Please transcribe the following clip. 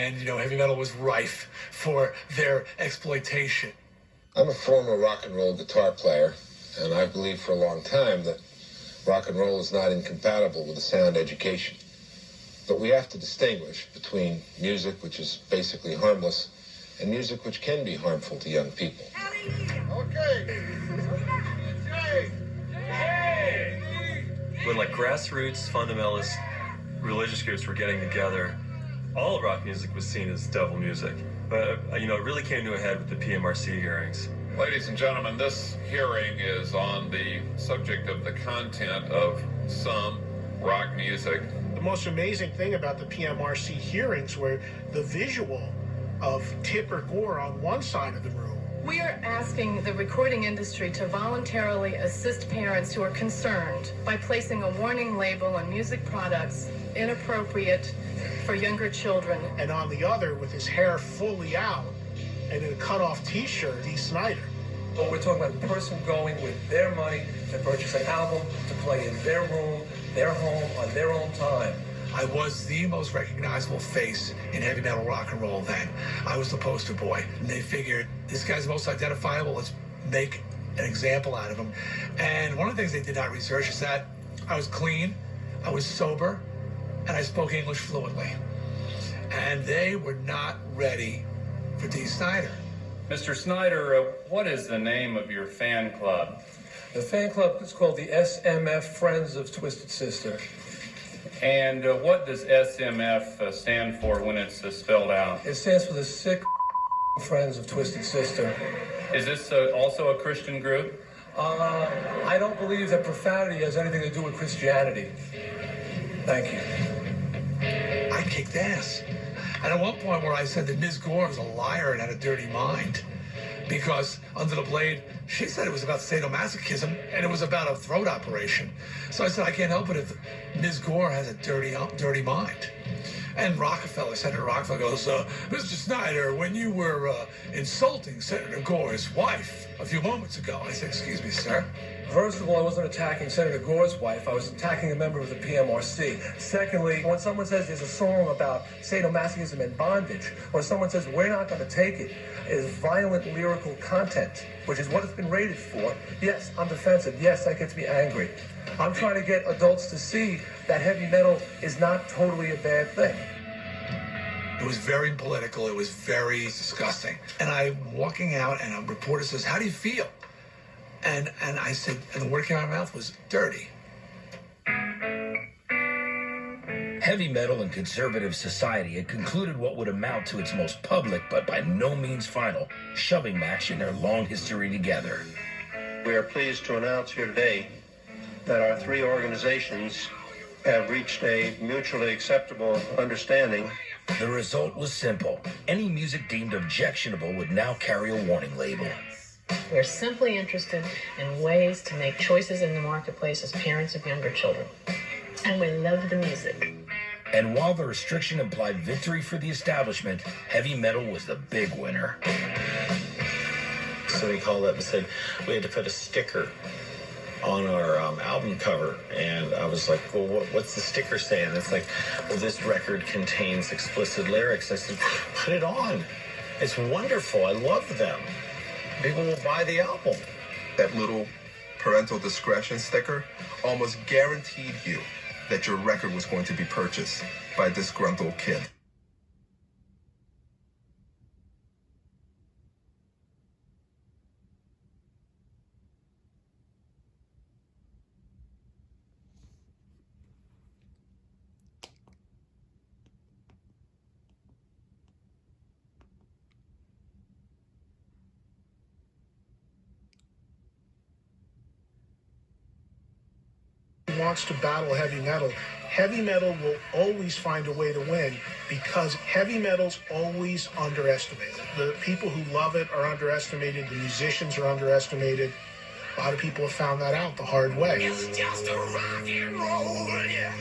and, heavy metal was rife for their exploitation. I'm a former rock and roll guitar player, and I believe for a long time that rock and roll is not incompatible with a sound education. But we have to distinguish between music, which is basically harmless, and music which can be harmful to young people. Okay. When grassroots, fundamentalist, religious groups were getting together, all of rock music was seen as devil music. But, it really came to a head with the PMRC hearings. Ladies and gentlemen, this hearing is on the subject of the content of some rock music. The most amazing thing about the PMRC hearings were the visual of Tipper Gore on one side of the room. We are asking the recording industry to voluntarily assist parents who are concerned by placing a warning label on music products inappropriate for younger children. And on the other, with his hair fully out and in a cut-off T-shirt, Dee Snider. But we're talking about a person going with their money to purchase an album, to play in their room, their home, on their own time. I was the most recognizable face in heavy metal rock and roll then. I was the poster boy. And they figured, this guy's the most identifiable, let's make an example out of him. And one of the things they did not research is that I was clean, I was sober, and I spoke English fluently. And they were not ready for Dee Snider. Mr. Snider, what is the name of your fan club? The fan club is called the SMF Friends of Twisted Sister. And what does SMF stand for when it's spelled out? It stands for the Sick Friends of Twisted Sister. Is this also a Christian group? I don't believe that profanity has anything to do with Christianity. Thank you. I kicked ass. And at one point where I said that Ms. Gore was a liar and had a dirty mind, because Under the Blade, she said it was about sadomasochism and it was about a throat operation. So I said, I can't help it if Ms. Gore has a dirty mind. And Senator Rockefeller goes, Mr. Snider, when you were insulting Senator Gore's wife a few moments ago. I said, excuse me, sir. First of all, I wasn't attacking Senator Gore's wife. I was attacking a member of the PMRC. Secondly, when someone says there's a song about sadomasochism and bondage, when someone says we're not going to take it, is violent lyrical content, which is what it's been rated for. Yes, I'm defensive. Yes, that gets me angry. I'm trying to get adults to see that heavy metal is not totally a bad thing. It was very political. It was very disgusting. And I'm walking out, and a reporter says, how do you feel? And I said, and the word that came out of my mouth was dirty. Heavy metal and conservative society had concluded what would amount to its most public, but by no means final, shoving match in their long history together. We are pleased to announce here today that our three organizations have reached a mutually acceptable understanding. The result was simple. Any music deemed objectionable would now carry a warning label. We're simply interested in ways to make choices in the marketplace as parents of younger children. And we love the music. And while the restriction implied victory for the establishment, heavy metal was the big winner. So we called up and said we had to put a sticker on our album cover, and I was like, well, what's the sticker saying? And it's like, well, this record contains explicit lyrics. I said, put it on. It's wonderful. I love them. People will buy the album. That little parental discretion sticker almost guaranteed you that your record was going to be purchased by a disgruntled kid. Wants to battle heavy metal. Heavy metal will always find a way to win because heavy metal's always underestimated. The people who love it are underestimated. The musicians are underestimated. A lot of people have found that out the hard way. It's just a rock and roll, yeah.